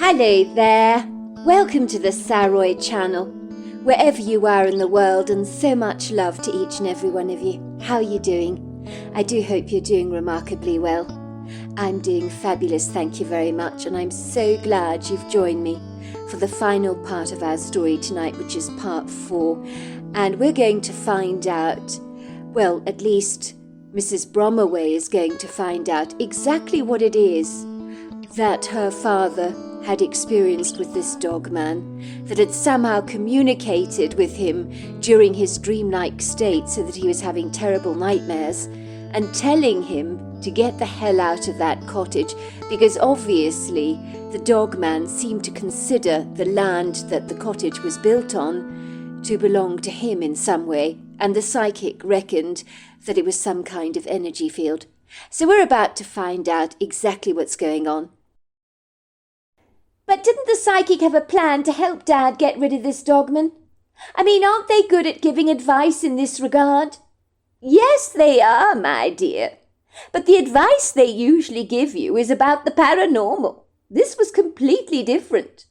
Hello there, welcome to the Saroy channel, wherever you are in the world, and so much love to each and every one of you. How are you doing? I do hope you're doing remarkably well. I'm doing fabulous, thank you very much, and I'm so glad you've joined me for the final part of our story tonight, which is part 4, and we're going to find out, well, at least Mrs. Bromaway is going to find out exactly what it is that her father had experienced with this dog man, that had somehow communicated with him during his dreamlike state so that he was having terrible nightmares, and telling him to get the hell out of that cottage, because obviously the dog man seemed to consider the land that the cottage was built on to belong to him in some way, and the psychic reckoned that it was some kind of energy field. So we're about to find out exactly what's going on. But didn't the psychic have a plan to help Dad get rid of this dogman? I mean, aren't they good at giving advice in this regard? Yes, they are, my dear. But the advice they usually give you is about the paranormal. This was completely different.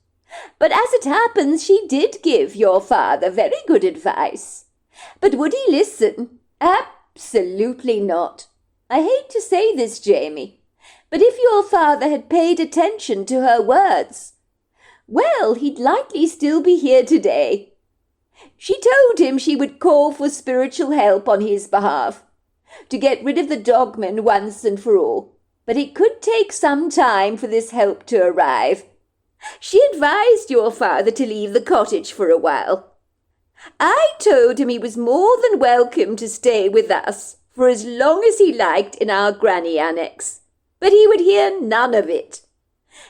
But as it happens, she did give your father very good advice. But would he listen? Absolutely not. I hate to say this, Jamie, but if your father had paid attention to her words, well, he'd likely still be here today. She told him she would call for spiritual help on his behalf, to get rid of the dogman once and for all, but it could take some time for this help to arrive. She advised your father to leave the cottage for a while. I told him he was more than welcome to stay with us for as long as he liked in our granny annex, but he would hear none of it.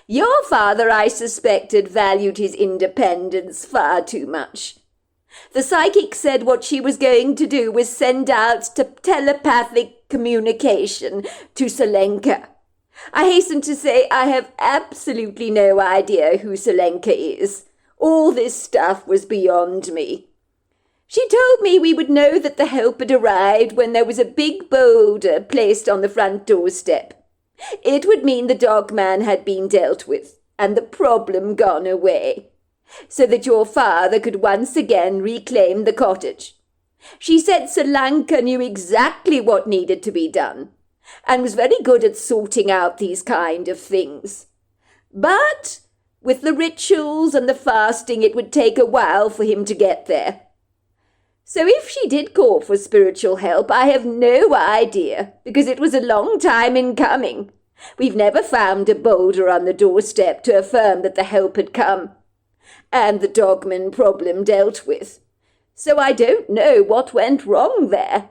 Your father, I suspected, valued his independence far too much. The psychic said what she was going to do was send out telepathic communication to Solenka. I hasten to say I have absolutely no idea who Solenka is. All this stuff was beyond me. She told me we would know that the help had arrived when there was a big boulder placed on the front doorstep. It would mean the dogman had been dealt with and the problem gone away, so that your father could once again reclaim the cottage. She said Solenka knew exactly what needed to be done and was very good at sorting out these kind of things. But with the rituals and the fasting, it would take a while for him to get there. So if she did call for spiritual help, I have no idea, because it was a long time in coming. We've never found a boulder on the doorstep to affirm that the help had come, and the dogman problem dealt with. So I don't know what went wrong there.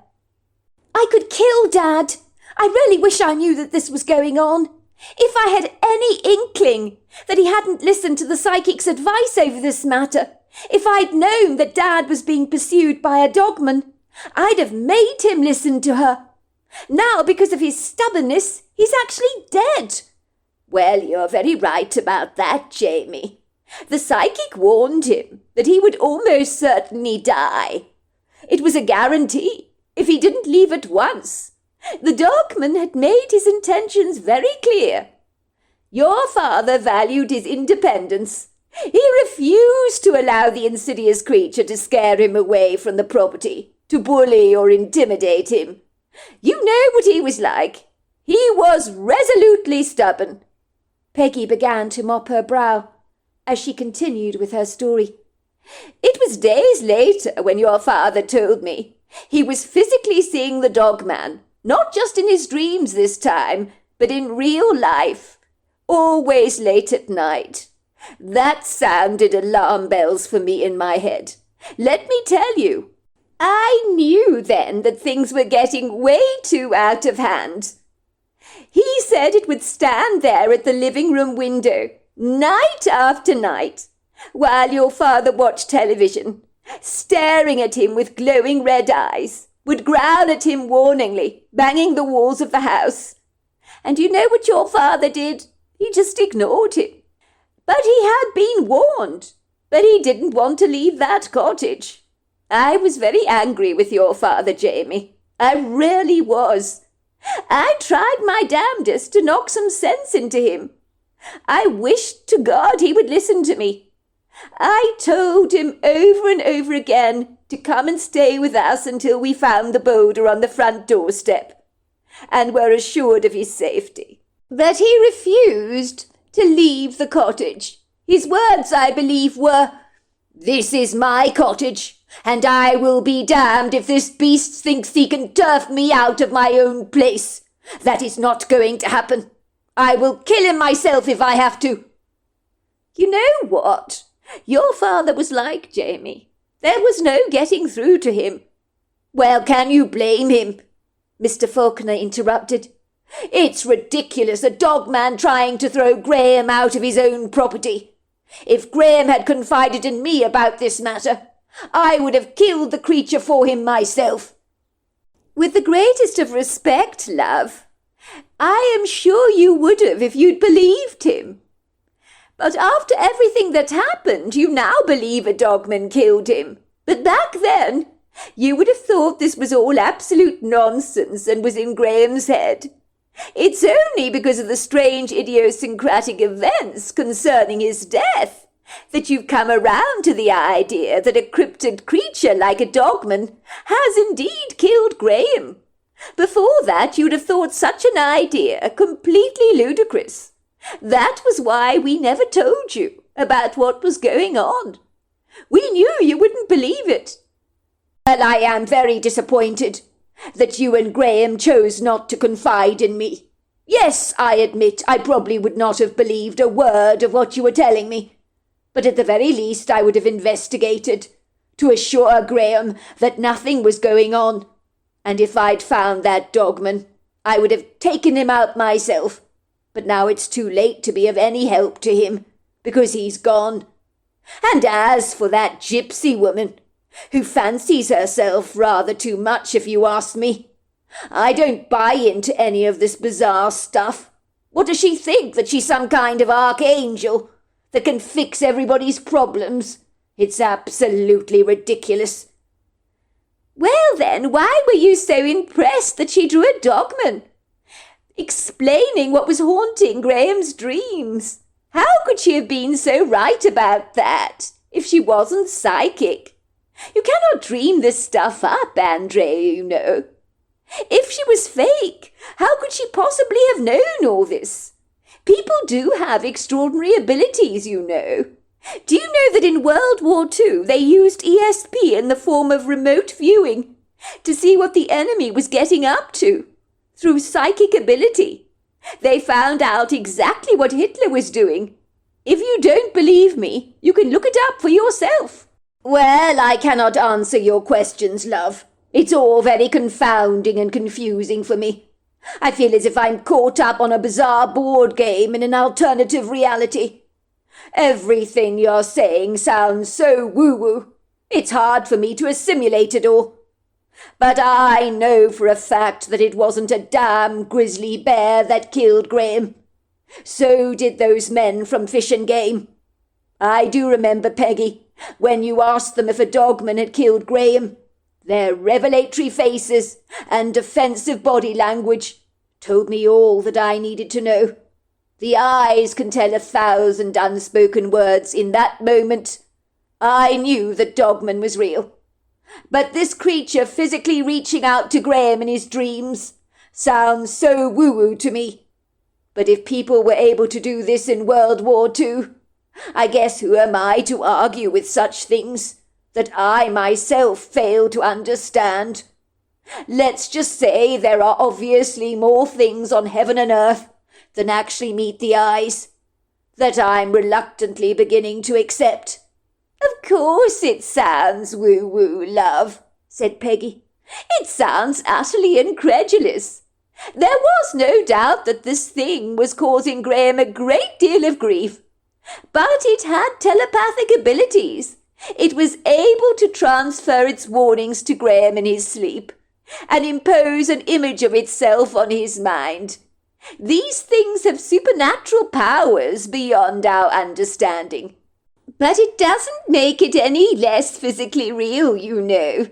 I could kill Dad. I really wish I knew that this was going on. If I had any inkling that he hadn't listened to the psychic's advice over this matter, if I'd known that Dad was being pursued by a dogman, I'd have made him listen to her. Now, because of his stubbornness, he's actually dead. Well, you're very right about that, Jamie. The psychic warned him that he would almost certainly die. It was a guarantee if he didn't leave at once. The dogman had made his intentions very clear. Your father valued his independence. He refused to allow the insidious creature to scare him away from the property, to bully or intimidate him. You know what he was like. He was resolutely stubborn. Peggy began to mop her brow as she continued with her story. It was days later when your father told me he was physically seeing the dogman, not just in his dreams this time, but in real life, always late at night. That sounded alarm bells for me in my head. Let me tell you, I knew then that things were getting way too out of hand. He said it would stand there at the living room window, night after night, while your father watched television, staring at him with glowing red eyes, would growl at him warningly, banging the walls of the house. And you know what your father did? He just ignored him. But he had been warned, but he didn't want to leave that cottage. I was very angry with your father, Jamie. I really was. I tried my damnedest to knock some sense into him. I wished to God he would listen to me. I told him over and over again to come and stay with us until we found the boulder on the front doorstep, and were assured of his safety. But he refused to leave the cottage. His words, I believe, were, "This is my cottage, and I will be damned if this beast thinks he can turf me out of my own place. That is not going to happen. I will kill him myself if I have to." You know what? Your father was like Jamie. There was no getting through to him. Well, can you blame him? Mr. Faulkner interrupted. It's ridiculous, a dogman trying to throw Graham out of his own property. If Graham had confided in me about this matter, I would have killed the creature for him myself. With the greatest of respect, love, I am sure you would have if you'd believed him. But after everything that happened, you now believe a dogman killed him. But back then, you would have thought this was all absolute nonsense and was in Graham's head. It's only because of the strange idiosyncratic events concerning his death that you've come around to the idea that a cryptid creature like a dogman has indeed killed Graham. Before that, you'd have thought such an idea completely ludicrous. That was why we never told you about what was going on. We knew you wouldn't believe it. Well, I am very disappointed that you and Graham chose not to confide in me. Yes, I admit I probably would not have believed a word of what you were telling me, but at the very least I would have investigated to assure Graham that nothing was going on, and if I'd found that dogman, I would have taken him out myself. But now it's too late to be of any help to him, because he's gone. And as for that gypsy woman, who fancies herself rather too much if you ask me, I don't buy into any of this bizarre stuff. What does she think, that she's some kind of archangel that can fix everybody's problems? It's absolutely ridiculous. Well then, why were you so impressed that she drew a dogman, explaining what was haunting Graham's dreams? How could she have been so right about that, if she wasn't psychic? You cannot dream this stuff up, Andrea, you know. If she was fake, how could she possibly have known all this? People do have extraordinary abilities, you know. Do you know that in World War II they used ESP in the form of remote viewing to see what the enemy was getting up to? Through psychic ability, they found out exactly what Hitler was doing. If you don't believe me, you can look it up for yourself. Well, I cannot answer your questions, love. It's all very confounding and confusing for me. I feel as if I'm caught up on a bizarre board game in an alternative reality. Everything you're saying sounds so woo-woo. It's hard for me to assimilate it all. But I know for a fact that it wasn't a damn grizzly bear that killed Graham. So did those men from Fish and Game. I do remember, Peggy, when you asked them if a dogman had killed Graham. Their revelatory faces and defensive body language told me all that I needed to know. The eyes can tell 1,000 unspoken words in that moment. I knew that dogman was real. But this creature physically reaching out to Graham in his dreams sounds so woo-woo to me. But if people were able to do this in World War II, I guess who am I to argue with such things that I myself fail to understand? Let's just say there are obviously more things on heaven and earth than actually meet the eyes, that I'm reluctantly beginning to accept. Of course it sounds woo-woo, love, said Peggy. It sounds utterly incredulous. There was no doubt that this thing was causing Graham a great deal of grief. But it had telepathic abilities. It was able to transfer its warnings to Graham in his sleep and impose an image of itself on his mind. These things have supernatural powers beyond our understanding. But it doesn't make it any less physically real, you know.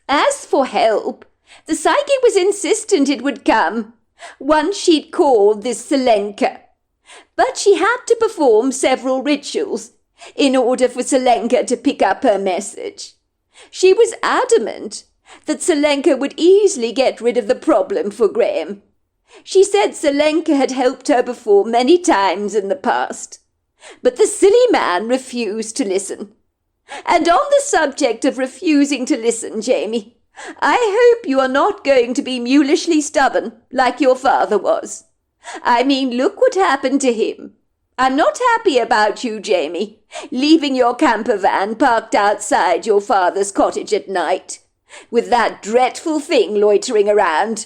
As for help, the psychic was insistent it would come, once she'd called this Selenka. But she had to perform several rituals in order for Selenka to pick up her message. She was adamant that Selenka would easily get rid of the problem for Graham. She said Selenka had helped her before many times in the past, but the silly man refused to listen. And on the subject of refusing to listen, Jamie, I hope you are not going to be mulishly stubborn like your father was. I mean, look what happened to him. I'm not happy about you, Jamie, leaving your camper van parked outside your father's cottage at night, with that dreadful thing loitering around,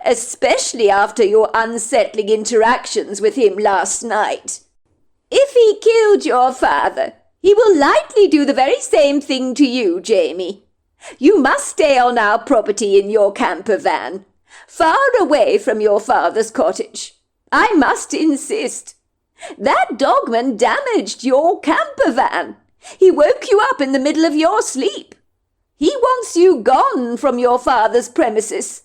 especially after your unsettling interactions with him last night. If he killed your father, he will likely do the very same thing to you, Jamie. You must stay on our property in your camper van, far away from your father's cottage. I must insist. That dogman damaged your camper van. He woke you up in the middle of your sleep. He wants you gone from your father's premises.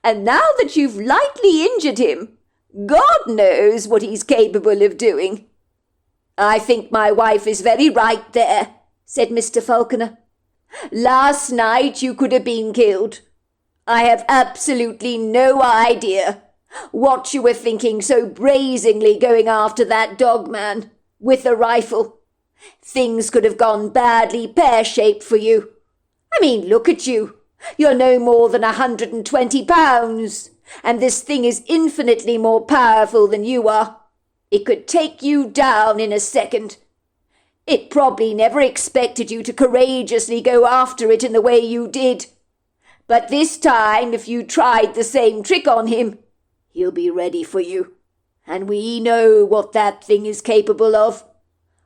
And now that you've lightly injured him, God knows what he's capable of doing. I think my wife is very right there, said Mr. Falconer. Last night you could have been killed. I have absolutely no idea what you were thinking so brazenly going after that dogman with a rifle. Things could have gone badly pear-shaped for you. I mean, look at you. You're no more than 120 pounds, and this thing is infinitely more powerful than you are. It could take you down in a second. It probably never expected you to courageously go after it in the way you did. But this time, if you tried the same trick on him, he'll be ready for you. And we know what that thing is capable of,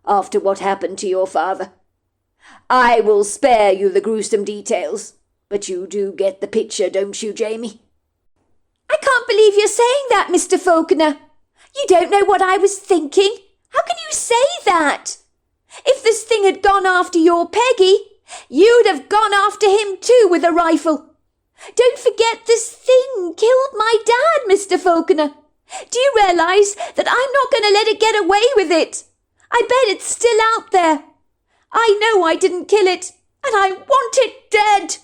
after what happened to your father. I will spare you the gruesome details, but you do get the picture, don't you, Jamie? I can't believe you're saying that, Mr. Falconer. You don't know what I was thinking. How can you say that? If this thing had gone after your Peggy, you'd have gone after him too with a rifle. Don't forget this thing killed my dad, Mr. Falconer. Do you realise that I'm not going to let it get away with it? I bet it's still out there. I know I didn't kill it, and I want it dead.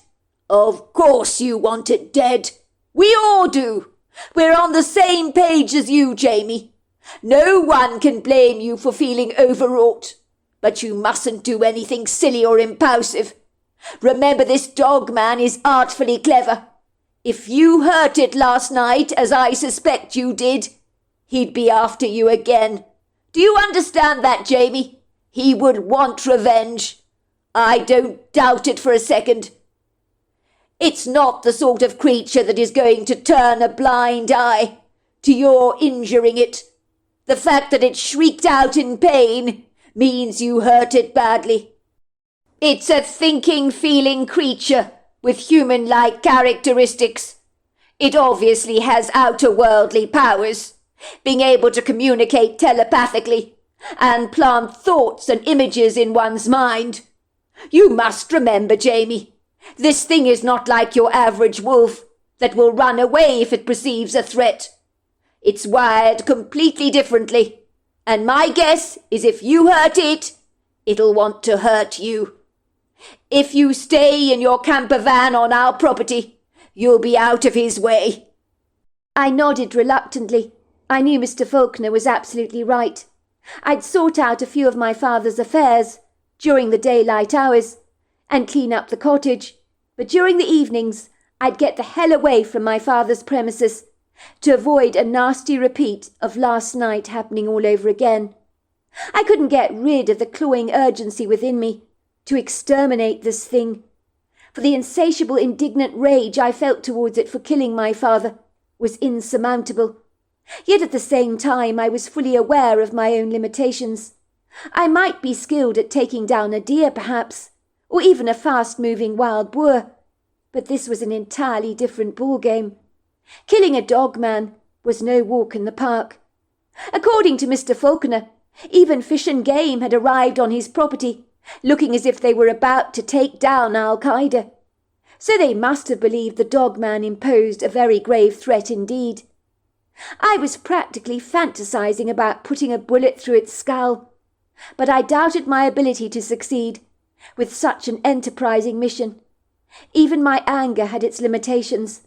Of course you want it dead. We all do. We're on the same page as you, Jamie. No one can blame you for feeling overwrought, but you mustn't do anything silly or impulsive. Remember, this dog man is artfully clever. If you hurt it last night, as I suspect you did, he'd be after you again. Do you understand that, Jamie? He would want revenge. I don't doubt it for a second. It's not the sort of creature that is going to turn a blind eye to your injuring it. The fact that it shrieked out in pain means you hurt it badly. It's a thinking, feeling creature with human-like characteristics. It obviously has outer-worldly powers, being able to communicate telepathically and plant thoughts and images in one's mind. You must remember, Jamie, this thing is not like your average wolf that will run away if it perceives a threat. It's wired completely differently, and my guess is if you hurt it, it'll want to hurt you. If you stay in your camper van on our property, you'll be out of his way. I nodded reluctantly. I knew Mr. Falconer was absolutely right. I'd sort out a few of my father's affairs during the daylight hours and clean up the cottage, but during the evenings I'd get the hell away from my father's premises to avoid a nasty repeat of last night happening all over again. I couldn't get rid of the clawing urgency within me to exterminate this thing, for the insatiable indignant rage I felt towards it for killing my father was insurmountable. Yet at the same time I was fully aware of my own limitations. I might be skilled at taking down a deer, perhaps, or even a fast-moving wild boar, but this was an entirely different ballgame. Killing a dog man was no walk in the park. According to Mr. Falconer, even Fish and Game had arrived on his property, looking as if they were about to take down Al-Qaeda. So they must have believed the dog man imposed a very grave threat indeed. I was practically fantasizing about putting a bullet through its skull, but I doubted my ability to succeed with such an enterprising mission. Even my anger had its limitations,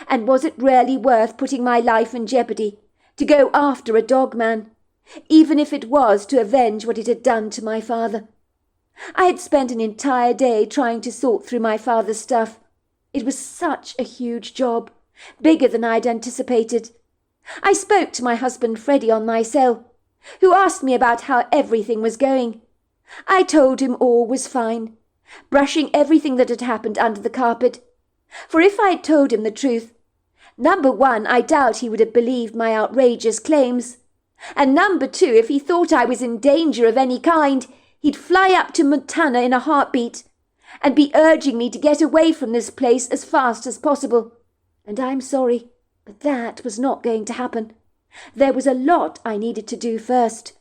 and was it really worth putting my life in jeopardy to go after a dogman, even if it was to avenge what it had done to my father? I had spent an entire day trying to sort through my father's stuff. It was such a huge job, bigger than I'd anticipated. I spoke to my husband Freddie on my cell, who asked me about how everything was going. I told him all was fine, brushing everything that had happened under the carpet. For if I had told him the truth, number one, I doubt he would have believed my outrageous claims, and number two, if he thought I was in danger of any kind, he'd fly up to Montana in a heartbeat, and be urging me to get away from this place as fast as possible. And I'm sorry, but that was not going to happen. There was a lot I needed to do first.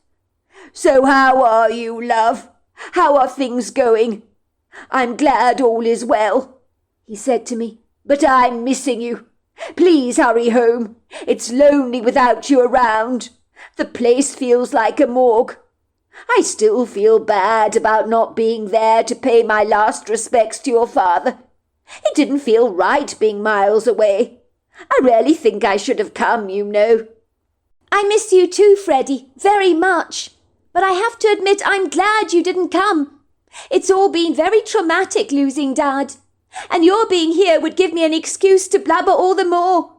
"So how are you, love? How are things going? I'm glad all is well," he said to me, "but I'm missing you. Please hurry home. It's lonely without you around. The place feels like a morgue. I still feel bad about not being there to pay my last respects to your father. It didn't feel right being miles away. I really think I should have come, you know." "I miss you too, Freddie, very much. But I have to admit I'm glad you didn't come. It's all been very traumatic losing Dad, and your being here would give me an excuse to blubber all the more,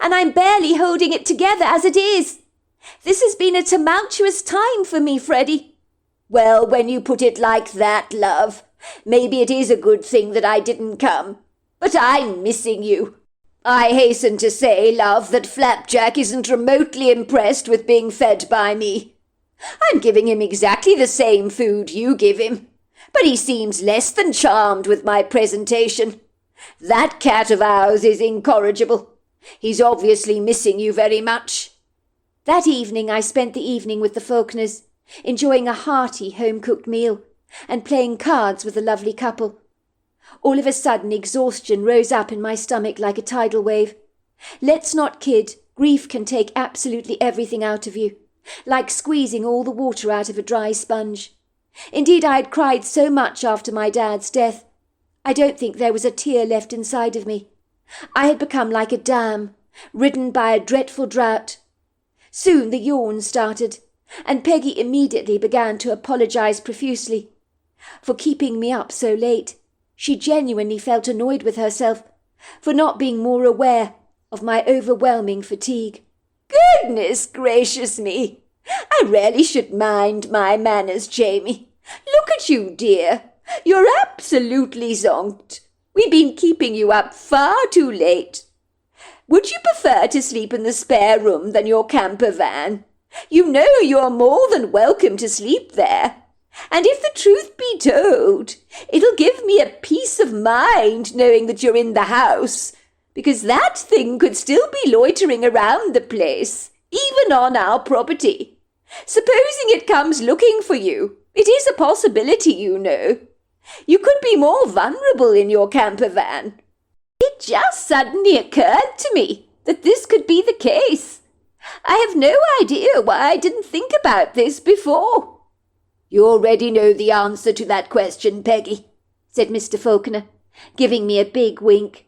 and I'm barely holding it together as it is. This has been a tumultuous time for me, Freddie." "Well, when you put it like that, love, maybe it is a good thing that I didn't come. But I'm missing you. I hasten to say, love, that Flapjack isn't remotely impressed with being fed by me. I'm giving him exactly the same food you give him, but he seems less than charmed with my presentation. That cat of ours is incorrigible. He's obviously missing you very much." That evening I spent the evening with the Faulkners, enjoying a hearty home-cooked meal and playing cards with the lovely couple. All of a sudden exhaustion rose up in my stomach like a tidal wave. Let's not kid, grief can take absolutely everything out of you, like squeezing all the water out of a dry sponge. Indeed, I had cried so much after my dad's death, I don't think there was a tear left inside of me. I had become like a dam, ridden by a dreadful drought. Soon the yawns started, and Peggy immediately began to apologize profusely for keeping me up so late. She genuinely felt annoyed with herself for not being more aware of my overwhelming fatigue. "Goodness gracious me! I really should mind my manners, Jamie. Look at you, dear. You're absolutely zonked. We've been keeping you up far too late. Would you prefer to sleep in the spare room than your camper van? You know you're more than welcome to sleep there. And if the truth be told, it'll give me a peace of mind knowing that you're in the house, because that thing could still be loitering around the place, even on our property. Supposing it comes looking for you, it is a possibility, you know. You could be more vulnerable in your camper van. It just suddenly occurred to me that this could be the case. I have no idea why I didn't think about this before." "You already know the answer to that question, Peggy," said Mr. Faulkner, giving me a big wink.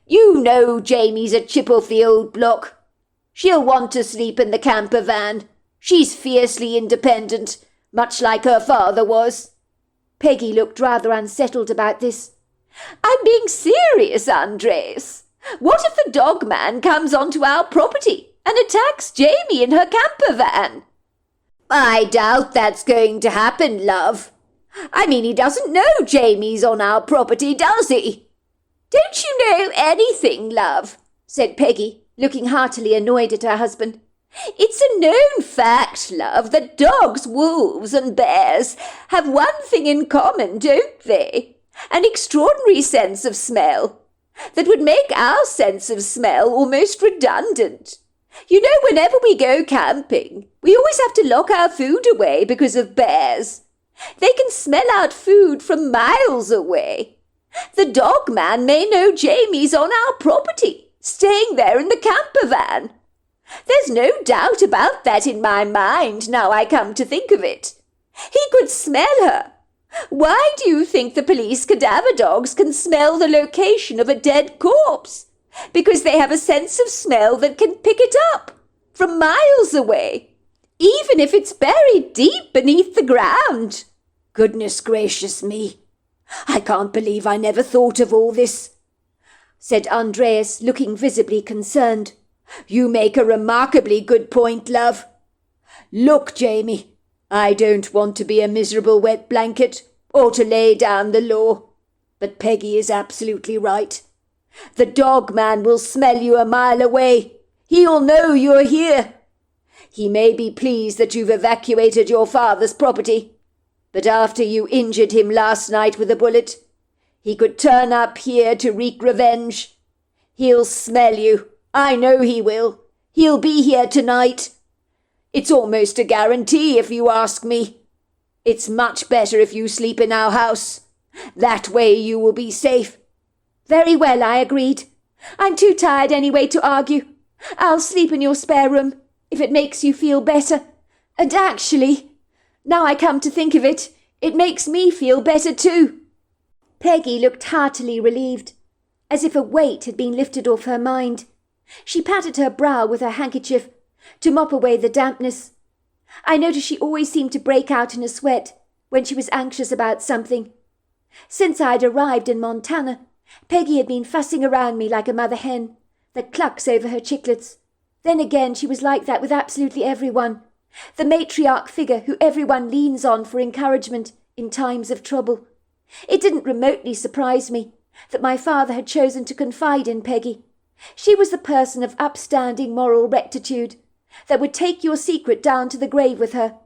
"You know Jamie's a chip off the old block. She'll want to sleep in the camper van. She's fiercely independent, much like her father was." Peggy looked rather unsettled about this. "I'm being serious, Andres. What if the dog man comes onto our property and attacks Jamie in her camper van?" "I doubt that's going to happen, love. I mean, he doesn't know Jamie's on our property, does he?" "Don't you know anything, love?" said Peggy, looking heartily annoyed at her husband. "It's a known fact, love, that dogs, wolves, and bears have one thing in common, don't they? An extraordinary sense of smell that would make our sense of smell almost redundant. You know, whenever we go camping, we always have to lock our food away because of bears. They can smell out food from miles away. The dog man may know Jamie's on our property, staying there in the camper van. There's no doubt about that in my mind, now I come to think of it. He could smell her. Why do you think the police cadaver dogs can smell the location of a dead corpse? Because they have a sense of smell that can pick it up from miles away, even if it's buried deep beneath the ground. Goodness gracious me! I can't believe I never thought of all this, said Andreas, looking visibly concerned. You make a remarkably good point, love. Look, Jamie, I don't want to be a miserable wet blanket or to lay down the law, but Peggy is absolutely right. The dog man will smell you a mile away. He'll know you're here. He may be pleased that you've evacuated your father's property, but after you injured him last night with a bullet, he could turn up here to wreak revenge. He'll smell you. I know he will. He'll be here tonight. It's almost a guarantee, if you ask me. It's much better if you sleep in our house. That way you will be safe. Very well, I agreed. I'm too tired anyway to argue. I'll sleep in your spare room, if it makes you feel better. And actually, now I come to think of it, it makes me feel better too. Peggy looked heartily relieved, as if a weight had been lifted off her mind. She patted her brow with her handkerchief to mop away the dampness. I noticed she always seemed to break out in a sweat when she was anxious about something. Since I had arrived in Montana, Peggy had been fussing around me like a mother hen that clucks over her chicklets. Then again she was like that with absolutely everyone, the matriarch figure who everyone leans on for encouragement in times of trouble. It didn't remotely surprise me that my father had chosen to confide in Peggy. She was the person of upstanding moral rectitude that would take your secret down to the grave with her,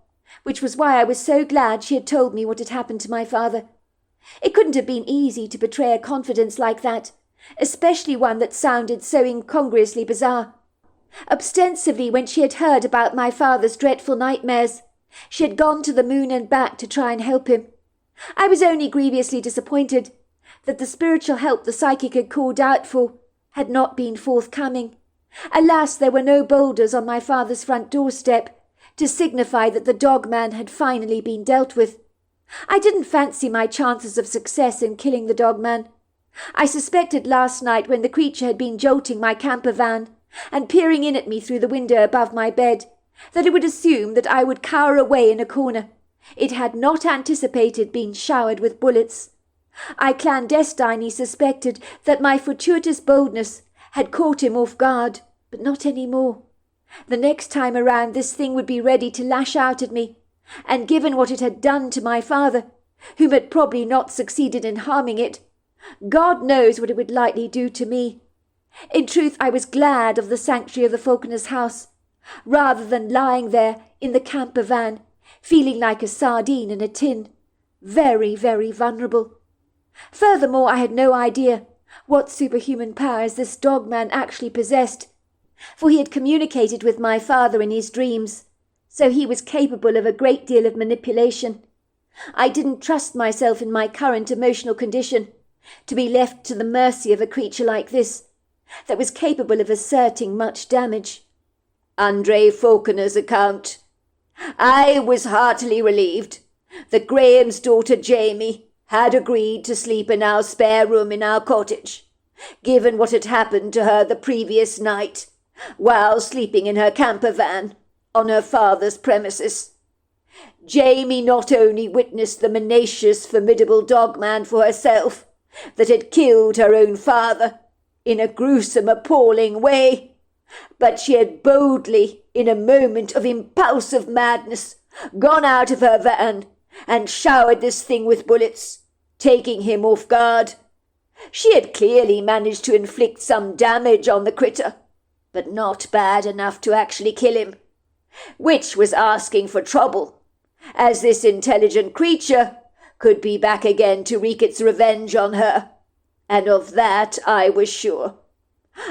which was why I was so glad she had told me what had happened to my father. It couldn't have been easy to betray a confidence like that, especially one that sounded so incongruously bizarre. Ostensibly, when she had heard about my father's dreadful nightmares, she had gone to the moon and back to try and help him. I was only grievously disappointed that the spiritual help the psychic had called out for had not been forthcoming. Alas, there were no boulders on my father's front doorstep to signify that the dog man had finally been dealt with. I didn't fancy my chances of success in killing the dog man. I suspected last night, when the creature had been jolting my camper van and peering in at me through the window above my bed, that it would assume that I would cower away in a corner. It had not anticipated being showered with bullets. I clandestinely suspected that my fortuitous boldness had caught him off guard, but not any more. The next time around this thing would be ready to lash out at me, and given what it had done to my father, whom had probably not succeeded in harming it, God knows what it would likely do to me. In truth, I was glad of the sanctuary of the Falconer's house, rather than lying there in the camper van, feeling like a sardine in a tin, very, very vulnerable. Furthermore, I had no idea what superhuman powers this dog man actually possessed, for he had communicated with my father in his dreams, so he was capable of a great deal of manipulation. I didn't trust myself in my current emotional condition to be left to the mercy of a creature like this, that was capable of asserting much damage. Andre Falconer's account. I was heartily relieved that Graham's daughter Jamie had agreed to sleep in our spare room in our cottage, given what had happened to her the previous night, while sleeping in her camper van on her father's premises. Jamie not only witnessed the menacious, formidable dogman for herself that had killed her own father in a gruesome, appalling way, but she had boldly, in a moment of impulsive madness, gone out of her van and showered this thing with bullets, taking him off guard. She had clearly managed to inflict some damage on the critter, but not bad enough to actually kill him, which was asking for trouble, as this intelligent creature could be back again to wreak its revenge on her, and of that I was sure.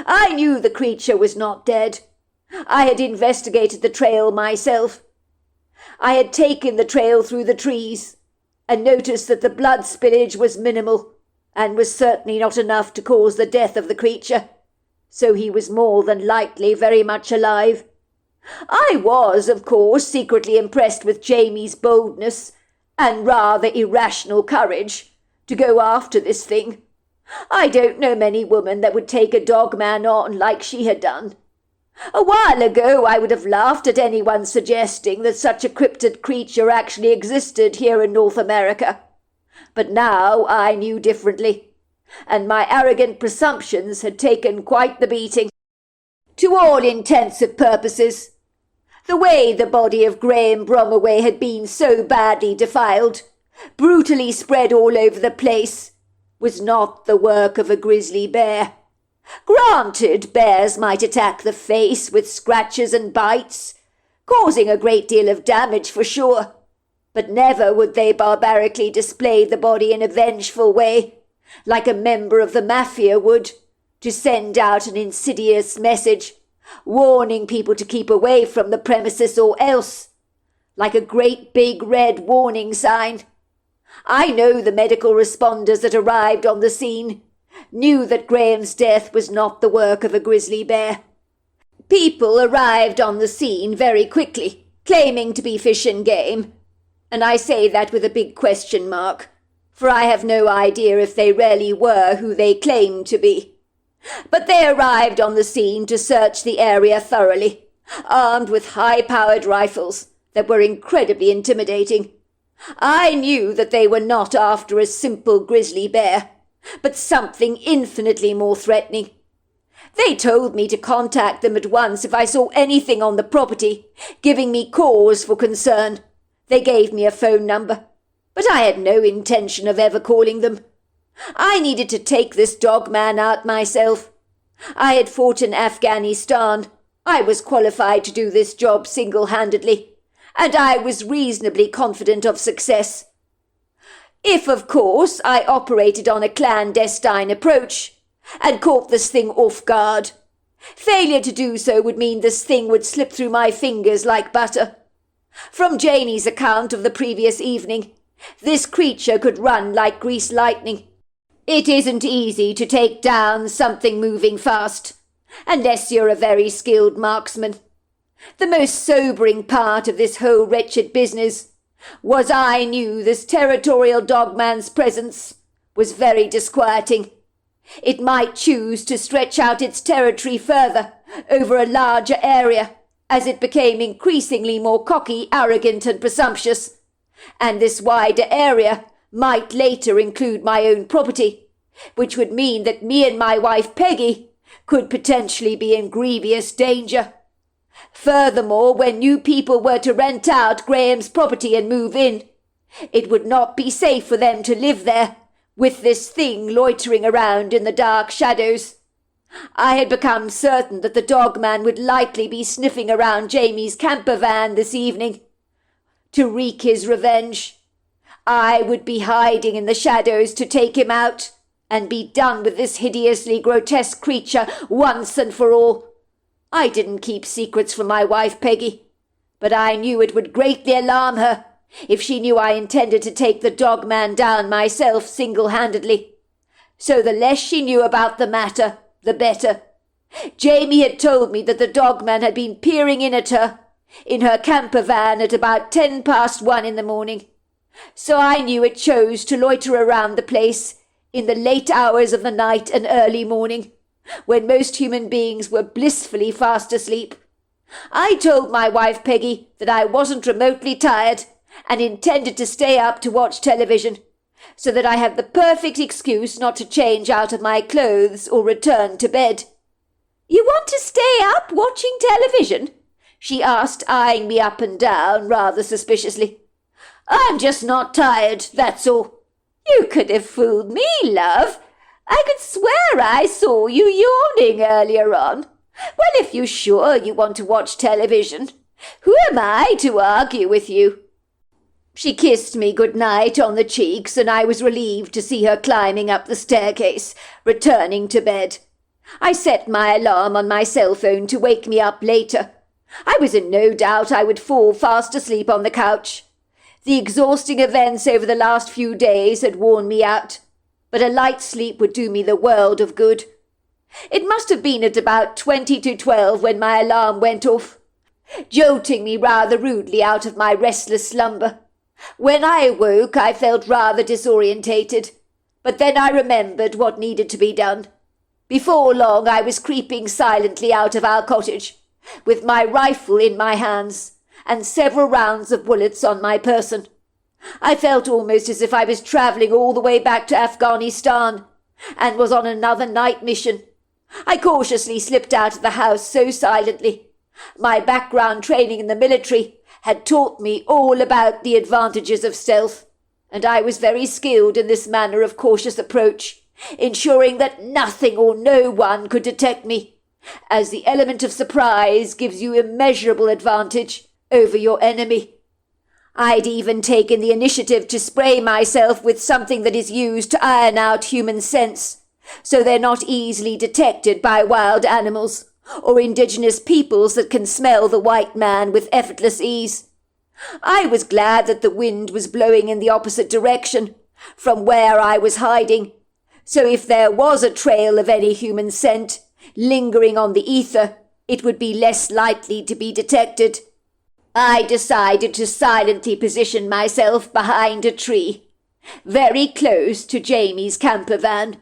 I knew the creature was not dead. I had investigated the trail myself. I had taken the trail through the trees, and noticed that the blood spillage was minimal, and was certainly not enough to cause the death of the creature. so he was more than likely very much alive. I was, of course, secretly impressed with Jamie's boldness and rather irrational courage to go after this thing. I don't know many women that would take a dogman on like she had done. A while ago I would have laughed at anyone suggesting that such a cryptid creature actually existed here in North America. But now I knew differently, and my arrogant presumptions had taken quite the beating. To all intents and purposes, the way the body of Graham Bromaway had been so badly defiled, brutally spread all over the place, was not the work of a grizzly bear. Granted, bears might attack the face with scratches and bites, causing a great deal of damage for sure, but never would they barbarically display the body in a vengeful way, like a member of the mafia would, to send out an insidious message, warning people to keep away from the premises or else, like a great big red warning sign. I know the medical responders that arrived on the scene knew that Graham's death was not the work of a grizzly bear. People arrived on the scene very quickly, claiming to be fish and game, and I say that with a big question mark, for I have no idea if they really were who they claimed to be. But they arrived on the scene to search the area thoroughly, armed with high-powered rifles that were incredibly intimidating. I knew that they were not after a simple grizzly bear, but something infinitely more threatening. They told me to contact them at once if I saw anything on the property, giving me cause for concern. They gave me a phone number, but I had no intention of ever calling them. I needed to take this dogman out myself. I had fought in Afghanistan. I was qualified to do this job single-handedly, and I was reasonably confident of success. If, of course, I operated on a clandestine approach and caught this thing off guard. Failure to do so would mean this thing would slip through my fingers like butter. From Janie's account of the previous evening, this creature could run like greased lightning. It isn't easy to take down something moving fast, unless you're a very skilled marksman. The most sobering part of this whole wretched business was I knew this territorial dogman's presence was very disquieting. It might choose to stretch out its territory further, over a larger area, as it became increasingly more cocky, arrogant and presumptuous. And this wider area might later include my own property, which would mean that me and my wife Peggy could potentially be in grievous danger. Furthermore, when new people were to rent out Graham's property and move in, it would not be safe for them to live there, with this thing loitering around in the dark shadows. I had become certain that the dogman would likely be sniffing around Jamie's camper van this evening to wreak his revenge. I would be hiding in the shadows to take him out and be done with this hideously grotesque creature once and for all. I didn't keep secrets from my wife Peggy, but I knew it would greatly alarm her if she knew I intended to take the dogman down myself single-handedly. So the less she knew about the matter, the better. Jamie had told me that the dogman had been peering in at her in her camper van at about 1:10 in the morning. So I knew it chose to loiter around the place in the late hours of the night and early morning, when most human beings were blissfully fast asleep. I told my wife Peggy that I wasn't remotely tired and intended to stay up to watch television, so that I had the perfect excuse not to change out of my clothes or return to bed. "You want to stay up watching television?" she asked, eyeing me up and down rather suspiciously. "I'm just not tired, that's all." "You could have fooled me, love. I could swear I saw you yawning earlier on. Well, if you're sure you want to watch television, who am I to argue with you?" She kissed me good night on the cheeks, and I was relieved to see her climbing up the staircase, returning to bed. I set my alarm on my cell phone to wake me up later. I was in no doubt I would fall fast asleep on the couch. The exhausting events over the last few days had worn me out, but a light sleep would do me the world of good. It must have been at about 20 to 12 when my alarm went off, jolting me rather rudely out of my restless slumber. When I awoke, I felt rather disorientated, but then I remembered what needed to be done. Before long, I was creeping silently out of our cottage, with my rifle in my hands and several rounds of bullets on my person. I felt almost as if I was travelling all the way back to Afghanistan and was on another night mission. I cautiously slipped out of the house so silently. My background training in the military had taught me all about the advantages of stealth, and I was very skilled in this manner of cautious approach, ensuring that nothing or no one could detect me, as the element of surprise gives you immeasurable advantage over your enemy. I'd even taken the initiative to spray myself with something that is used to iron out human scents, so they're not easily detected by wild animals or indigenous peoples that can smell the white man with effortless ease. I was glad that the wind was blowing in the opposite direction from where I was hiding, so if there was a trail of any human scent lingering on the ether, it would be less likely to be detected. I decided to silently position myself behind a tree, very close to Jamie's camper van.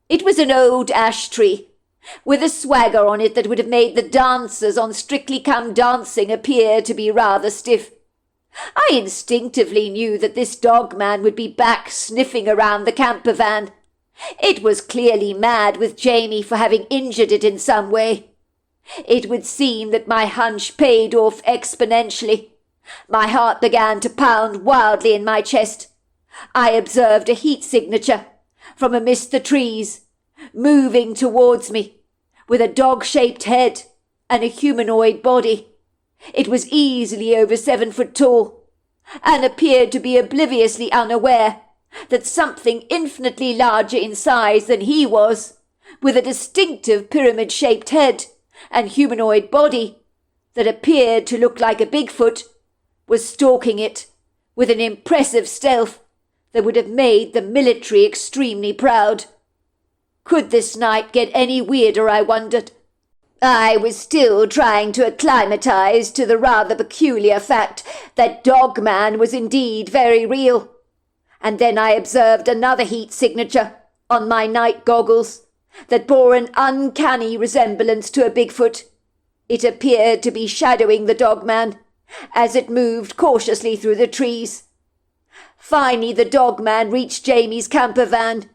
It was an old ash tree, with a swagger on it that would have made the dancers on Strictly Come Dancing appear to be rather stiff. I instinctively knew that this dogman would be back sniffing around the camper van. It was clearly mad with Jamie for having injured it in some way. It would seem that my hunch paid off exponentially. My heart began to pound wildly in my chest. I observed a heat signature from amidst the trees, moving towards me, with a dog-shaped head and a humanoid body. It was easily over 7 foot tall, and appeared to be obliviously unaware that something infinitely larger in size than he was, with a distinctive pyramid-shaped head and humanoid body that appeared to look like a Bigfoot, was stalking it with an impressive stealth that would have made the military extremely proud. Could this night get any weirder, I wondered? I was still trying to acclimatize to the rather peculiar fact that Dogman was indeed very real. And then I observed another heat signature on my night goggles that bore an uncanny resemblance to a Bigfoot. It appeared to be shadowing the Dogman as it moved cautiously through the trees. Finally, the Dogman reached Jamie's camper van.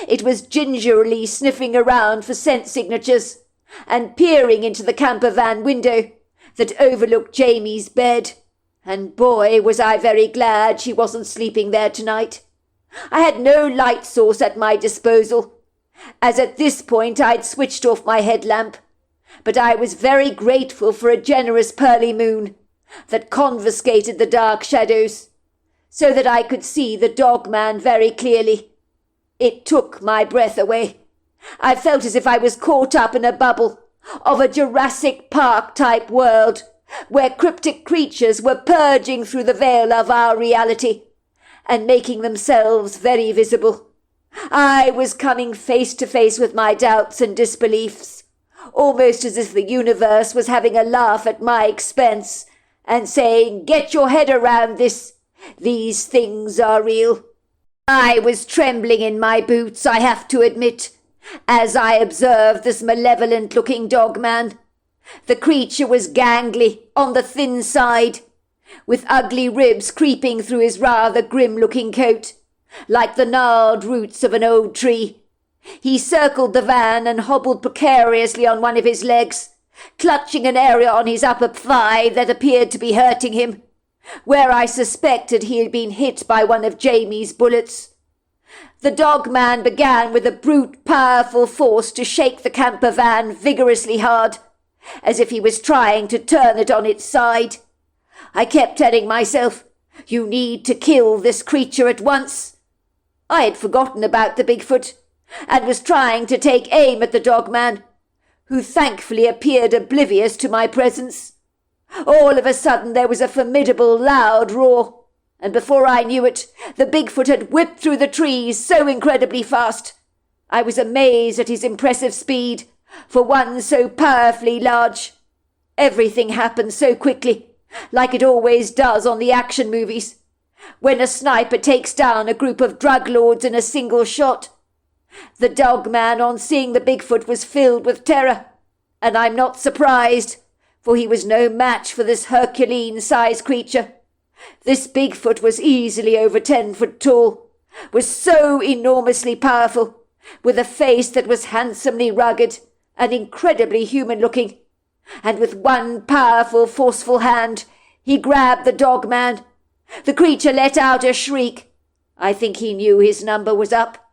It was gingerly sniffing around for scent signatures and peering into the camper van window that overlooked Jamie's bed. And boy, was I very glad she wasn't sleeping there tonight. I had no light source at my disposal, as at this point I'd switched off my headlamp, but I was very grateful for a generous pearly moon that confiscated the dark shadows, so that I could see the Dogman very clearly. It took my breath away. I felt as if I was caught up in a bubble of a Jurassic Park-type world, where cryptic creatures were purging through the veil of our reality and making themselves very visible. I was coming face to face with my doubts and disbeliefs, almost as if the universe was having a laugh at my expense and saying, "Get your head around this. These things are real." I was trembling in my boots, I have to admit, as I observed this malevolent-looking Dogman. The creature was gangly, on the thin side, with ugly ribs creeping through his rather grim-looking coat, like the gnarled roots of an old tree. He circled the van and hobbled precariously on one of his legs, clutching an area on his upper thigh that appeared to be hurting him, where I suspected he had been hit by one of Jamie's bullets. The Dogman began with a brute, powerful force to shake the camper van vigorously hard, as if he was trying to turn it on its side. I kept telling myself, "You need to kill this creature at once." I had forgotten about the Bigfoot, and was trying to take aim at the Dogman, who thankfully appeared oblivious to my presence. All of a sudden there was a formidable, loud roar, and before I knew it, the Bigfoot had whipped through the trees so incredibly fast, I was amazed at his impressive speed for one so powerfully large. Everything happened so quickly, like it always does on the action movies, when a sniper takes down a group of drug lords in a single shot. The dogman, on seeing the Bigfoot, was filled with terror, and I'm not surprised, for he was no match for this Herculean-sized creature. This Bigfoot was easily over 10 foot tall, was so enormously powerful, with a face that was handsomely rugged and incredibly human-looking, and with one powerful, forceful hand he grabbed the dogman. The creature let out a shriek. I think he knew his number was up,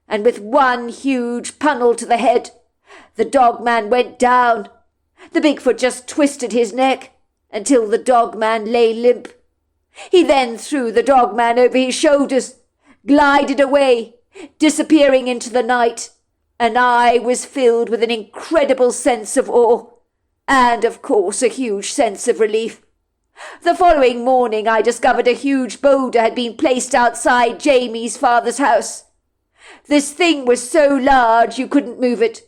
and with one huge pummel to the head, the dogman went down. The Bigfoot just twisted his neck until the dogman lay limp. He then threw the dogman over his shoulders, glided away, disappearing into the night, and I was filled with an incredible sense of awe, and of course a huge sense of relief. The following morning I discovered a huge boulder had been placed outside Jamie's father's house. This thing was so large you couldn't move it,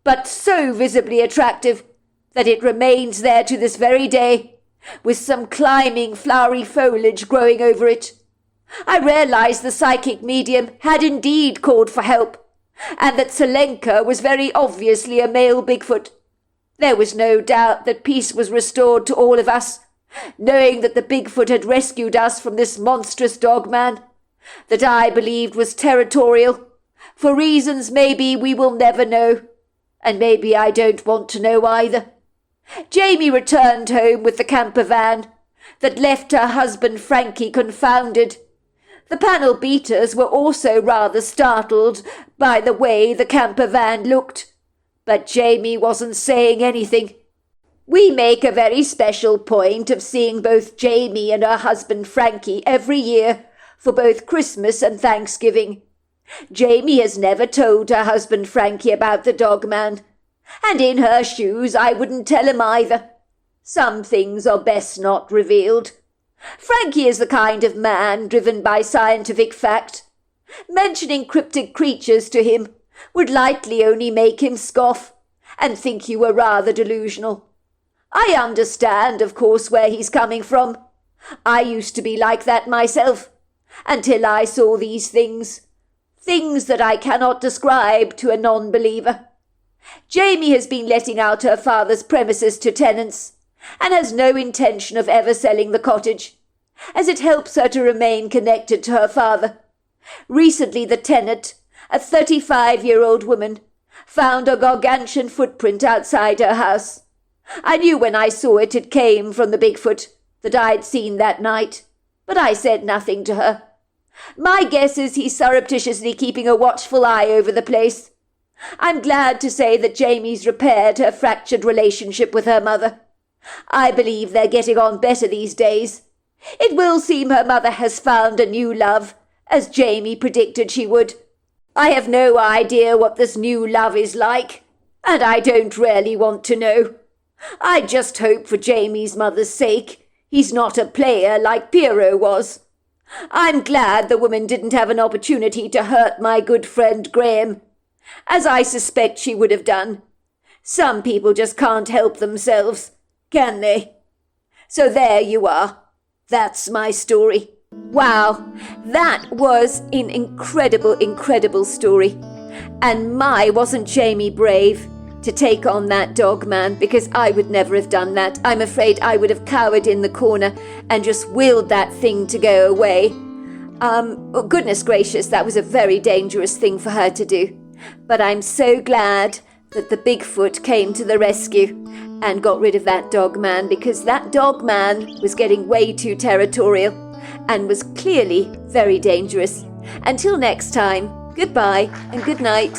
but so visibly attractive that it remains there to this very day, with some climbing flowery foliage growing over it. I realized the psychic medium had indeed called for help, and that Selenka was very obviously a male Bigfoot. There was no doubt that peace was restored to all of us, knowing that the Bigfoot had rescued us from this monstrous dogman, that I believed was territorial, for reasons maybe we will never know, and maybe I don't want to know either. Jamie returned home with the camper van that left her husband Frankie confounded. The panel beaters were also rather startled by the way the camper van looked, but Jamie wasn't saying anything. We make a very special point of seeing both Jamie and her husband Frankie every year for both Christmas and Thanksgiving. Jamie has never told her husband Frankie about the dogman, and in her shoes I wouldn't tell him either. Some things are best not revealed. Frankie is the kind of man driven by scientific fact. Mentioning cryptic creatures to him would likely only make him scoff and think you were rather delusional. I understand, of course, where he's coming from. I used to be like that myself, until I saw these things that I cannot describe to a non-believer. Jamie has been letting out her father's premises to tenants, and has no intention of ever selling the cottage, as it helps her to remain connected to her father. Recently the tenant, a 35-year-old woman, found a gargantuan footprint outside her house. I knew when I saw it it came from the Bigfoot that I'd seen that night, but I said nothing to her. My guess is he's surreptitiously keeping a watchful eye over the place. I'm glad to say that Jamie's repaired her fractured relationship with her mother. I believe they're getting on better these days. It will seem her mother has found a new love, as Jamie predicted she would. I have no idea what this new love is like, and I don't really want to know. I just hope for Jamie's mother's sake he's not a player like Prt4of4 was. I'm glad the woman didn't have an opportunity to hurt my good friend Graham, as I suspect she would have done. Some people just can't help themselves, can they? So there you are. That's my story. Wow, that was an incredible story. And wasn't Jamie brave to take on that dog man, because I would never have done that. I'm afraid I would have cowered in the corner and just willed that thing to go away. Oh, goodness gracious, that was a very dangerous thing for her to do. But I'm so glad that the Bigfoot came to the rescue and got rid of that dog man, because that dog man was getting way too territorial and was clearly very dangerous. Until next time, goodbye and good night.